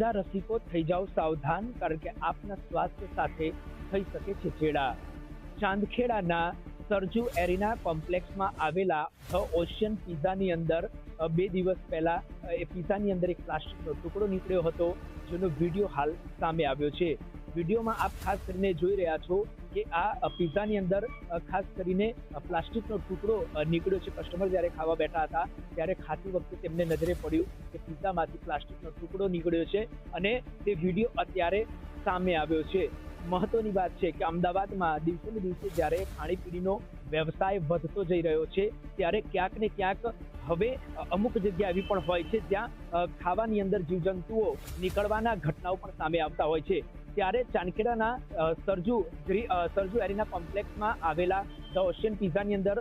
Pizza રસિકો થઈ જાઓ સાવધાન, કારણ કે આપના સ્વાસ્થ્ય સાથે થઈ શકે છે ચેડા. ચાંદખેડાના સરજુ એરિના કોમ્પ્લેક્સમાં આવેલા ધ ઓશિયન પિઝાની અંદર 2 દિવસ પહેલા એ પિઝાની અંદર એક પ્લાસ્ટિકનો ટુકડો નીકળ્યો હતો, જેનો વિડીયો હાલ સામે આવ્યો છે. વિડીયોમાં આપ ખાસ કરીને જોઈ રહ્યા છો કે આ પિઝાની અંદર ખાસ કરીને પ્લાસ્ટિકનો ટુકડો નીકળ્યો છે. કસ્ટમર જ્યારે ખાવા બેઠા હતા ત્યારે ખાતી વખતે તેમને નજરે પડ્યું કે પિઝામાંથી પ્લાસ્ટિકનો ટુકડો નીકળ્યો છે અને તે વિડીયો અત્યારે સામે આવ્યો છે. મહત્વની વાત છે કે અમદાવાદમાં દિવસે ને દિવસે જ્યારે ખાણીપીણીનો વ્યવસાય વધતો જઈ રહ્યો છે, ત્યારે ક્યાંક ને ક્યાંક હવે અમુક જગ્યા એવી પણ હોય છે જ્યાં ખાવાની અંદર જીવજંતુઓ નીકળવાના ઘટનાઓ પણ સામે આવતા હોય છે. ત્યારે ચાંદખેડાના સરજુ એરિના કોમ્પ્લેક્સમાં આવેલા ધ ઓશિયન પિઝાની અંદર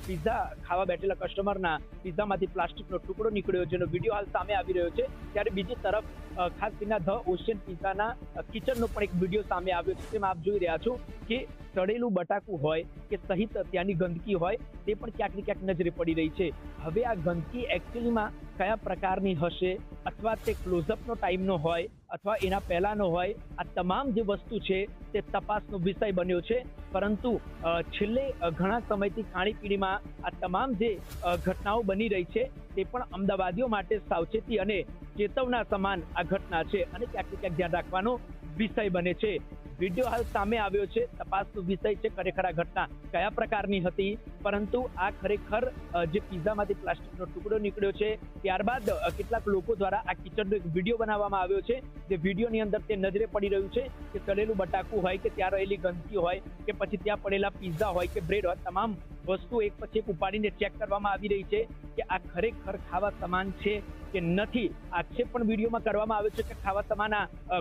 પિઝા ખાવા બેઠેલા કસ્ટમરના પિઝામાંથી પ્લાસ્ટિકનો ટુકડો નીકળ્યો, જેનો વિડીયો હાલ સામે આવી રહ્યો છે. ત્યારે બીજી તરફ ખાસ કરીને ધ ઓશિયન પિઝાના કિચનનો પણ એક વિડીયો સામે આવ્યો છે, જેમાં આપ જોઈ રહ્યા છો કે તળેલું બટાકું હોય કે સહિત ત્યાંની ગંદકી હોય તે પણ ક્યાંક ને ક્યાંક નજરે પડી રહી છે. હવે આ ગંદકી એકચ્યુઅલીમાં કયા પ્રકારની હશે, અથવા તે ક્લોઝઅપનો ટાઈમનો હોય અથવા એના પહેલાનો હોય, આ તમામ જે વસ્તુ છે તે તપાસનો વિષય બન્યો છે. પરંતુ છેલ્લે ઘણા સમયથી ખાણીપીણીમાં આ તમામ જે ઘટનાઓ બની રહી છે તે પણ અમદાવાદીઓ માટે સાવચેતી અને ચેતવના સમાન આ ઘટના છે અને ક્યાંક ને ક્યાંક ધ્યાન રાખવાનો વિષય બને છે. વિડીયો હાલ સામે આવ્યો છે, તપાસનો વિષય છે ખરેખર આ ઘટના કયા પ્રકારની હતી. પરંતુ આ ખરેખર જે પિઝામાંથી પ્લાસ્ટિકનો ટુકડો નીકળ્યો છે, ત્યારબાદ કેટલાક લોકો દ્વારા આ કિચનનો એક વિડીયો બનાવવામાં આવ્યો છે. જે વિડીયોની અંદર તે નજરે પડી રહ્યું છે કે તળેલું બટાકું હોય કે ત્યાં રહેલી ગંદકી હોય કે પછી ત્યાં પડેલા પિઝા હોય કે બ્રેડ હોય, તમામ વસ્તુ એક પછી એક ઉપાડીને ચેક કરવામાં આવી રહી છે કે આ ખરેખર ખાવા સમાન છે કે નથી. આક્ષેપ પણ વિડીયોમાં કરવામાં આવ્યો છે કે ખાવા સમાન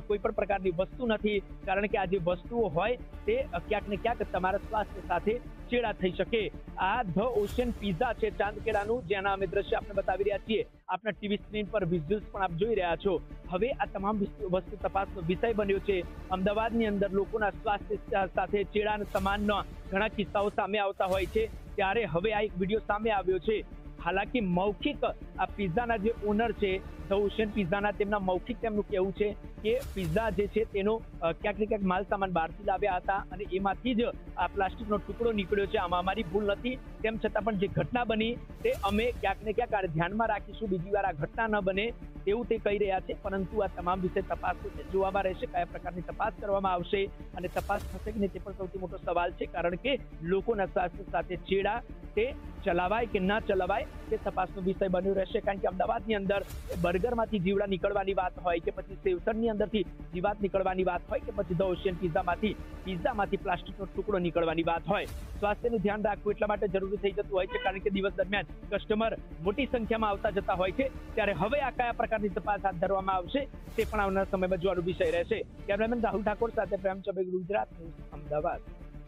કોઈ પણ પ્રકારની વસ્તુ નથી, કારણ કે આ જે વસ્તુઓ હોય તે ક્યાંક ને ક્યાંક તમારા સ્વાસ્થ્ય સાથે ચેડા થઈ શકે. આ ધ ઓશિયન પિઝા છે ચાંદખેડાનું, જેના અમે દ્રશ્ય આપણે બતાવી રહ્યા છીએ. આપના ટીવી સ્ક્રીન પર વિઝ્યુઅલ્સ પણ આપ જોઈ રહ્યા છો. હવે આ તમામ વસ્તુ તપાસનો વિષય બન્યો છે. અમદાવાદની અંદર લોકોના સ્વાસ્થ્ય સાથે ચેડા સમાનના ઘણા કિસ્સાઓ સામે આવતા હોય છે, ત્યારે હવે આ એક વિડીયો સામે આવ્યો છે. હાલાકી મૌખિક આ પિઝાના જે ઓનર છે ધ ઓશિયન પિઝાના, તેમના મૌખિક તેમનું કહેવું છે કે પિઝા જે છે તેનો ક્યાંક ને ક્યાંક માલ સામાન બહારથી લાવ્યા હતા અને એમાંથી જ આ પ્લાસ્ટિકનો ટુકડો નીકળ્યો છે. આમાં અમારી ભૂલ નથી. તેમ છતાં પણ જે ઘટના બની તે અમે ક્યાંક ને ક્યાંક ધ્યાનમાં રાખીશું, બીજી વાર આ ઘટના ન બને તેવું તે કહી રહ્યા છે. પરંતુ આ તમામ વિષય તપાસ જોવામાં રહેશે, કયા પ્રકારની તપાસ કરવામાં આવશે અને તપાસ થશે કે નહીં તે પણ સૌથી મોટો સવાલ છે. કારણ કે લોકોના સ્વાસ્થ્ય સાથે ચેડા તે ચલાવાય કે ના ચલાવાય તે તપાસનો વિષય બન્યો રહેશે. કારણ કે અમદાવાદની અંદર બર્ગરમાંથી જીવડા નીકળવાની વાત હોય કે પછી સેવસરની અંદરથી જીવાત નીકળવાની વાત હોય કે પછી ધ ઓશિયન પિઝામાંથી પ્લાસ્ટિકનો ટુકડો નીકળવાની વાત હોય, સ્વાસ્થ્યનું ધ્યાન રાખવું એટલા માટે જરૂરી થઈ જતું હોય છે. કારણ કે દિવસ દરમિયાન કસ્ટમર મોટી સંખ્યામાં આવતા જતા હોય છે. ત્યારે હવે આ કયા પ્રકારની તપાસ હાથ ધરવામાં આવશે તે પણ આવનારા સમયમાં જોવાનો વિષય રહેશે. કેમેરામેન રાહુલ ઠાકોર સાથે પ્રેમ ચબે, ગુજરાત ન્યૂઝ, અમદાવાદ.